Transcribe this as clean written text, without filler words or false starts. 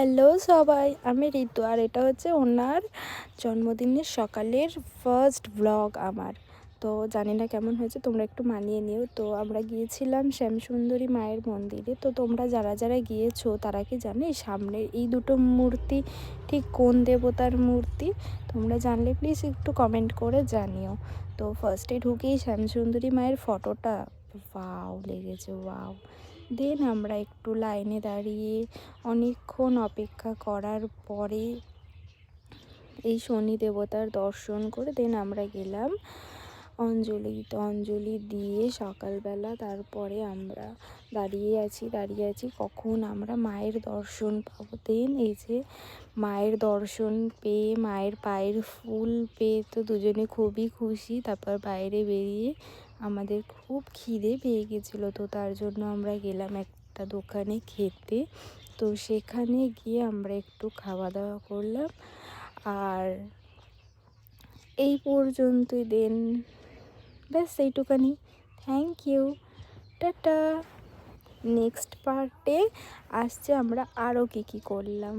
Hello সবাই, আমি ঋতু আর এটা হচ্ছে ওনার জন্মদিনের সকালের ফার্স্ট ব্লগ আমার। তো জানি না কেমন হয়েছে, তোমরা একটু মানিয়ে নিও। তো আমরা গিয়েছিলাম শ্যামসুন্দরী মায়ের মন্দিরে। তো তোমরা যারা যারা গিয়েছো তারা কি জানো এই সামনের এই দুটো মূর্তি ঠিক কোন দেবতার মূর্তি? তোমরা জানলে প্লিজ একটু কমেন্ট করে জানিও। তো ফার্স্টে ঢুকেই শ্যামসুন্দরী মায়ের ফটোটা ওয়াও লেগেছে, ওয়াও। দেন আমরা একটু লাইনে দাঁড়িয়ে অনেকক্ষণ অপেক্ষা করার পরে এই শনি দেবতার দর্শন করে দেন আমরা গেলাম অঞ্জলি দিয়ে সকালবেলা। তারপরে আমরা দাঁড়িয়ে আছি কখন আমরা মায়ের দর্শন পাবো। দেন এই যে মায়ের দর্শন পেয়ে, মায়ের পায়ের ফুল পেয়ে তো দুজনে খুবই খুশি। তারপর বাইরে বেরিয়ে আমাদের খুব খিদে পেয়ে গেছিলো, তো তার জন্য আমরা গেলাম একটা দোকানে খেতে। তো সেখানে গিয়ে আমরা একটু খাওয়া দাওয়া করলাম। আর এই পর্যন্তই। দেন ব্যাস এইটুকানি। থ্যাংক ইউ, টাটা। নেক্সট পার্টে আসছে আমরা আরও কী কী করলাম।